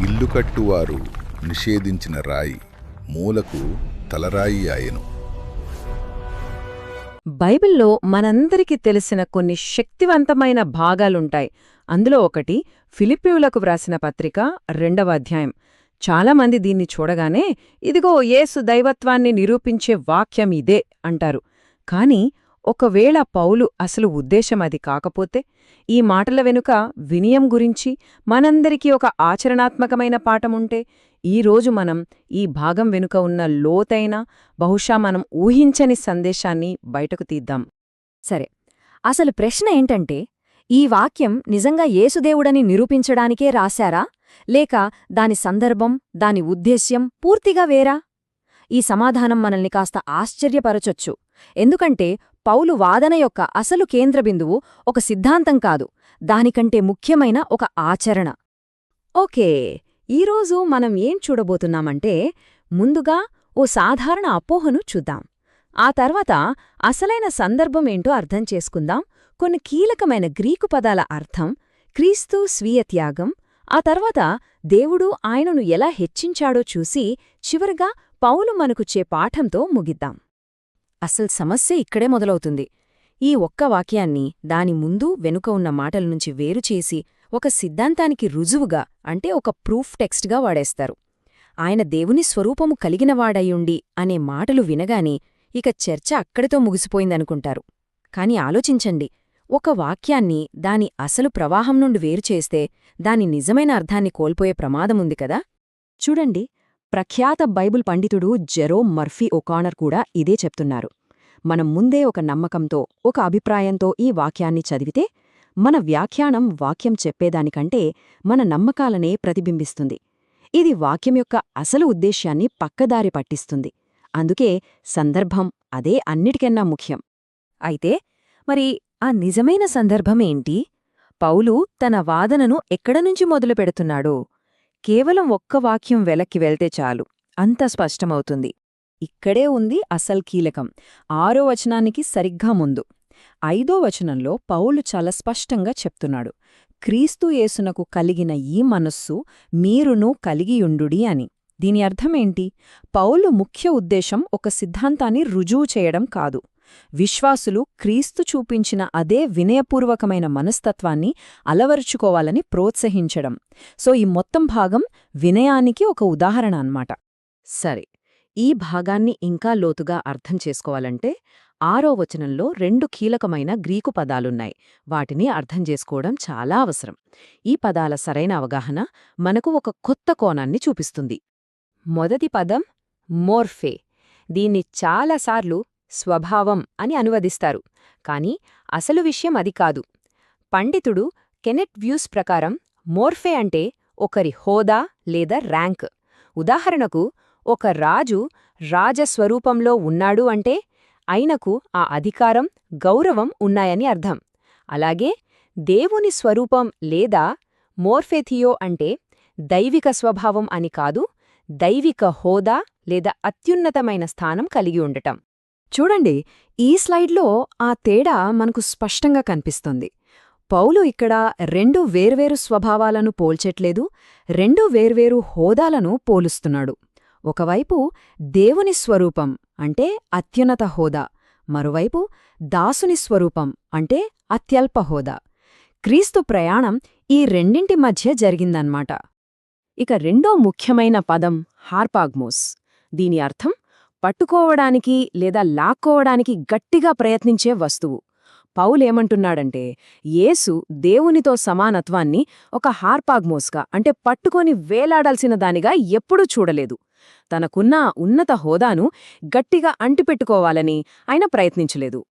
ఇల్లు కట్టువారు నిషేధించిన రాయి మూలకు తలరాయి ఆయెను. బైబిల్లో మనందరికీ తెలిసిన కొన్ని శక్తివంతమైన భాగాలుంటాయి. అందులో ఒకటి ఫిలిప్పీయులకు వ్రాసిన పత్రిక 2వ అధ్యాయం. చాలామంది దీన్ని చూడగానే ఇదిగో యేసు దైవత్వాన్ని నిరూపించే వాక్యం ఇదే అంటారు. కాని ఒకవేళ పౌలు అసలు ఉద్దేశం అది కాకపోతే, ఈ మాటల వెనుక వినయం గురించి మనందరికీ ఒక ఆచరణాత్మకమైన పాఠముంటే, ఈరోజు మనం ఈ భాగం వెనుక ఉన్న లోతైన, బహుశా మనం ఊహించని సందేశాన్ని బయటకు తీద్దాం. సరే, అసలు ప్రశ్న ఏంటంటే, ఈ వాక్యం నిజంగా యేసుదేవుడని నిరూపించడానికే రాశారా, లేక దాని సందర్భం, దాని ఉద్దేశ్యం పూర్తిగా వేరా? ఈ సమాధానం మనల్ని కాస్త ఆశ్చర్యపరచొచ్చు. ఎందుకంటే పౌలు వాదన యొక్క అసలు కేంద్రబిందువు ఒక సిద్ధాంతం కాదు, దానికంటే ముఖ్యమైన ఒక ఆచరణ. ఓకే, ఈరోజు మనం ఏం చూడబోతున్నామంటే, ముందుగా ఓ సాధారణ అపోహను చూద్దాం. ఆ తర్వాత అసలైన సందర్భమేంటో అర్థం చేసుకుందాం. కొన్ని కీలకమైన గ్రీకు పదాల అర్థం, క్రీస్తు స్వీయ త్యాగం, ఆ తర్వాత దేవుడు ఆయనను ఎలా హెచ్చించాడో చూసి చివరగా పౌలు మనకుచ్చే పాఠంతో ముగిద్దాం. అసలు సమస్య ఇక్కడే మొదలవుతుంది. ఈ ఒక్క వాక్యాన్ని దాని ముందు వెనుక ఉన్న మాటల నుంచి వేరుచేసి ఒక సిద్ధాంతానికి రుజువుగా, అంటే ఒక ప్రూఫ్ టెక్స్ట్గా వాడేస్తారు. ఆయన దేవుని స్వరూపము కలిగినవాడయుండి అనే మాటలు వినగానే ఇక చర్చ అక్కడితో ముగిసిపోయిందనుకుంటారు. కాని ఆలోచించండి, ఒక వాక్యాన్ని దాని అసలు ప్రవాహం నుండి వేరుచేస్తే దాని నిజమైన అర్థాన్ని కోల్పోయే ప్రమాదముంది కదా. చూడండి, ప్రఖ్యాత బైబిల్ పండితుడు జెరోమ్ మర్ఫీ ఒకానర్ కూడా ఇదే చెప్తున్నారు. మనం ముందే ఒక నమ్మకంతో, ఒక అభిప్రాయంతో ఈ వాక్యాన్ని చదివితే మన వ్యాఖ్యానం వాక్యం చెప్పేదానికంటే మన నమ్మకాలనే ప్రతిబింబిస్తుంది. ఇది వాక్యం యొక్క అసలు ఉద్దేశ్యాన్ని పక్కదారి పట్టిస్తుంది. అందుకే సందర్భం అదే అన్నిటికన్నా ముఖ్యం. అయితే మరి ఆ నిజమైన సందర్భమేంటి? పౌలు తన వాదనను ఎక్కడనుంచి మొదలుపెడుతున్నాడు? కేవలం ఒక్క వాక్యం వెలక్కి వెళ్తే చాలు, అంత స్పష్టమవుతుంది. ఇక్కడే ఉంది అసల్ కీలకం. 6వ వచనానికి సరిగ్గా ముందు 5వ వచనంలో పౌలు చాలా స్పష్టంగా చెప్తున్నాడు, క్రీస్తు యేసునకు కలిగిన ఈ మనస్సు మీరును కలిగియుండుడి అని. దీని అర్థమేంటి? పౌలు ముఖ్య ఉద్దేశం ఒక సిద్ధాంతాన్ని రుజువు చేయడం కాదు, విశ్వాసులు క్రీస్తు చూపించిన అదే వినయపూర్వకమైన మనస్తత్వాన్ని అలవరుచుకోవాలని ప్రోత్సహించడం. సో ఈ మొత్తం భాగం వినయానికి ఒక ఉదాహరణ అన్నమాట. సరే, ఈ భాగాన్ని ఇంకా లోతుగా అర్థం చేసుకోవాలంటే 6వ వచనంలో 2 కీలకమైన గ్రీకు పదాలున్నాయి. వాటిని అర్థం చేసుకోవడం చాలా అవసరం. ఈ పదాల సరైన అవగాహన మనకు ఒక కొత్త కోణాన్ని చూపిస్తుంది. మొదటి పదం మోర్ఫే. దీన్ని చాలాసార్లు స్వభావం అని అనువదిస్తారు, కాని అసలు విషయం అది కాదు. పండితుడు కెనెట్ వ్యూస్ ప్రకారం మోర్ఫే అంటే ఒకరి హోదా లేదా ర్యాంక్. ఉదాహరణకు, ఒక రాజు రాజస్వరూపంలో ఉన్నాడు అంటే ఆయనకు ఆ అధికారం, గౌరవం ఉన్నాయని అర్థం. అలాగే దేవుని స్వరూపం లేదా మోర్ఫేథియో అంటే దైవిక స్వభావం అని కాదు, దైవిక హోదా లేదా అత్యున్నతమైన స్థానం కలిగి ఉండటం. చూడండి, ఈ స్లైడ్లో ఆ తేడా మనకు స్పష్టంగా కనిపిస్తుంది. పౌలు ఇక్కడ 2 వేర్వేరు స్వభావాలను పోల్చెట్లేదు, 2 వేర్వేరు హోదాలను పోలుస్తున్నాడు. ఒకవైపు దేవుని స్వరూపం అంటే అత్యున్నత హోదా, మరోవైపు దాసుని స్వరూపం అంటే అత్యల్ప హోదా. క్రీస్తు ప్రయాణం ఈ రెండింటి మధ్య జరిగిందన్నమాట. ఇక రెండో ముఖ్యమైన పదం హార్పాగ్మోస్. దీని అర్థం పట్టుకోవడానికి లేదా లాక్కోవడానికి గట్టిగా ప్రయత్నించే వస్తువు. పౌలేమంటున్నాడంటే, యేసు దేవునితో సమానత్వాన్ని ఒక హార్పాగ్మోస్గా, అంటే పట్టుకొని వేలాడాల్సిన దానిగా ఎప్పుడూ చూడలేదు. తనకున్న ఉన్నత హోదాను గట్టిగా అంటిపెట్టుకోవాలని ఆయన ప్రయత్నించలేదు.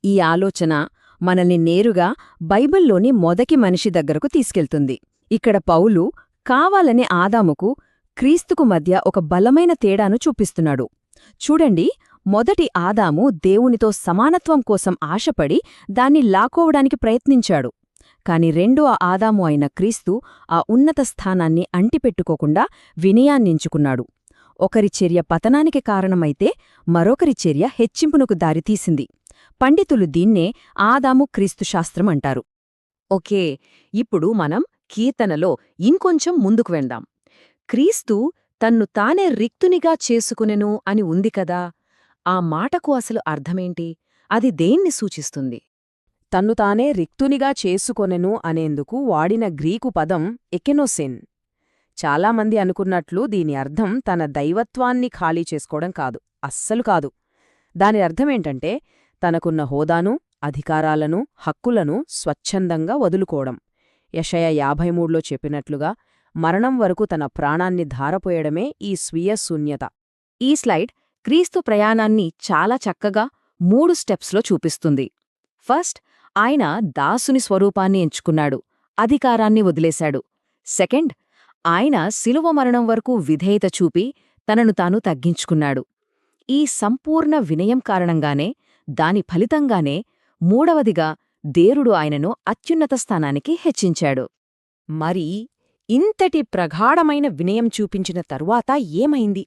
ఈ ఆలోచన మనల్ని నేరుగా బైబిల్లోని మొదటి మనిషి దగ్గరకు తీసుకెళ్తుంది. ఇక్కడ పౌలు కావాలని ఆదాముకు, క్రీస్తుకు మధ్య ఒక బలమైన తేడాను చూపిస్తున్నాడు. చూడండి, మొదటి ఆదాము దేవునితో సమానత్వం కోసం ఆశపడి దాన్ని లాక్కోవడానికి ప్రయత్నించాడు. కాని రెండో ఆదాము అయిన క్రీస్తు ఆ ఉన్నత స్థానాన్ని అంటిపెట్టుకోకుండా వినయాన్నించుకున్నాడు. ఒకరి చర్య పతనానికి కారణమైతే మరొకరి చర్య హెచ్చింపునకు దారితీసింది. పండితులు దీన్నే ఆదాము క్రీస్తు శాస్త్రం అంటారు. ఓకే, ఇప్పుడు మనం కీర్తనలో ఇంకొంచెం ముందుకు వెళ్దాం. క్రీస్తు తన్ను తానే రిక్తునిగా చేసుకునెను అని ఉంది కదా, ఆ మాటకు అసలు అర్థమేంటి? అది దేన్ని సూచిస్తుంది? తన్ను తానే రిక్తునిగా చేసుకొనెను అనేందుకు వాడిన గ్రీకు పదం ఎకెనోసెన్. చాలామంది అనుకున్నట్లు దీని అర్థం తన దైవత్వాన్ని ఖాళీ చేసుకోవడం కాదు, అస్సలు కాదు. దాని అర్థమేంటంటే తనకున్న హోదాను, అధికారాలను, హక్కులను స్వచ్ఛందంగా వదులుకోవడం. యెషయా 53లో చెప్పినట్లుగా మరణం వరకు తన ప్రాణాన్ని ధారపోయడమే ఈ స్వీయ శూన్యత. ఈ స్లైడ్ క్రీస్తు ప్రయాణాన్ని చాలా చక్కగా 3 స్టెప్స్లో చూపిస్తుంది. ఫస్ట్, ఆయన దాసుని స్వరూపాన్ని ఎంచుకున్నాడు, అధికారాన్ని వదిలేశాడు. సెకండ్, ఆయన శిలువ మరణం వరకు విధేయత చూపి తనను తాను తగ్గించుకున్నాడు. ఈ సంపూర్ణ వినయం కారణంగానే, దాని ఫలితంగానే మూడవదిగా దేవుడు ఆయనను అత్యున్నత స్థానానికి హెచ్చించాడు. మరి ఇంతటి ప్రగాఢమైన వినయం చూపించిన తరువాత ఏమైంది?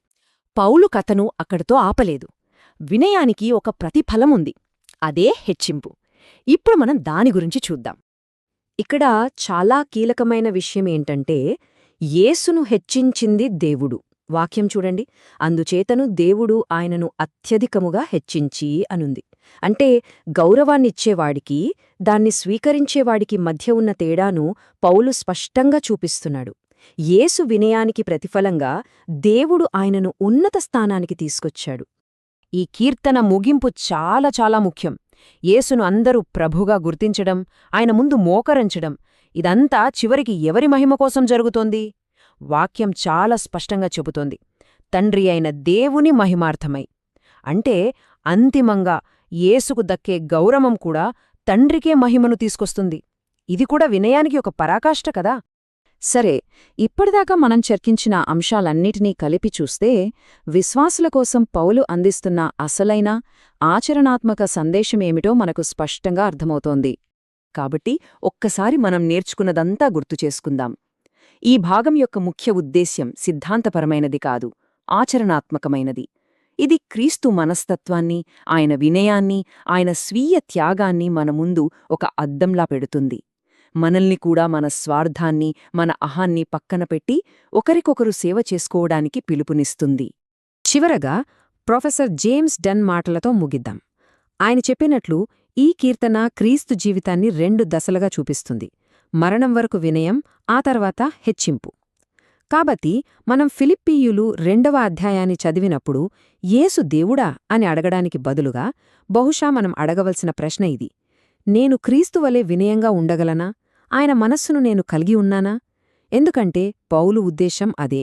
పౌలు కథను అక్కడితో ఆపలేదు. వినయానికి ఒక ప్రతిఫలముంది, అదే హెచ్చింపు. ఇప్పుడు మనం దాని గురించి చూద్దాం. ఇక్కడ చాలా కీలకమైన విషయమేంటంటే, యేసును హెచ్చించింది దేవుడు. వాక్యం చూడండి, అందుచేతను దేవుడు ఆయనను అత్యధికముగా హెచ్చించి అనుంది. అంటే గౌరవాన్నిచ్చేవాడికి, దాన్ని స్వీకరించేవాడికి మధ్య ఉన్న తేడాను పౌలు స్పష్టంగా చూపిస్తున్నాడు. యేసు వినయానికి ప్రతిఫలంగా దేవుడు ఆయనను ఉన్నత స్థానానికి తీసుకొచ్చాడు. ఈ కీర్తన ముగింపు చాలా చాలా ముఖ్యం. యేసును అందరూ ప్రభుగా గుర్తించడం, ఆయన ముందు మోకరించడం, ఇదంతా చివరికి ఎవరి మహిమ కోసం జరుగుతోంది? వాక్యం చాలా స్పష్టంగా చెబుతోంది, తండ్రి అయిన దేవుని మహిమార్థమై. అంటే అంతిమంగా యేసుకు దక్కే గౌరవం కూడా తండ్రికే మహిమను తీసుకొస్తుంది. ఇది కూడా వినయానికి ఒక పరాకాష్ట కదా. సరే, ఇప్పటిదాకా మనం చర్చించిన అంశాలన్నిటినీ కలిపి చూస్తే విశ్వాసుల కోసం పౌలు అందిస్తున్న అసలైన ఆచరణాత్మక సందేశమేమిటో మనకు స్పష్టంగా అర్థమవుతోంది. కాబట్టి ఒక్కసారి మనం నేర్చుకున్నదంతా గుర్తుచేసుకుందాం. ఈ భాగం యొక్క ముఖ్య ఉద్దేశ్యం సిద్ధాంతపరమైనది కాదు, ఆచరణాత్మకమైనది. ఇది క్రీస్తు మనస్తత్వాన్ని, ఆయన వినయాన్ని, ఆయన స్వీయ త్యాగాన్ని మన ముందు ఒక అద్దంలా పెడుతుంది. మనల్ని కూడా మన స్వార్థాన్ని, మన అహాన్ని పక్కన పెట్టి ఒకరికొకరు సేవ చేసుకోవడానికి పిలుపునిస్తుంది. చివరగా ప్రొఫెసర్ జేమ్స్ డన్ మాటలతో ముగిద్దాం. ఆయన చెప్పినట్లు ఈ కీర్తన క్రీస్తు జీవితాన్ని 2 దశలుగా చూపిస్తుంది: మరణం వరకు వినయం, ఆ తర్వాత హెచ్చింపు. కాబట్టి మనం ఫిలిప్పీయులు 2వ అధ్యాయాన్ని చదివినప్పుడు యేసు దేవుడా అని అడగడానికి బదులుగా బహుశా మనం అడగవలసిన ప్రశ్న ఇది: నేను క్రీస్తువలే వినయంగా ఉండగలనా? ఆయన మనస్సును నేను కలిగి ఉన్నానా? ఎందుకంటే పౌలు ఉద్దేశం అదే.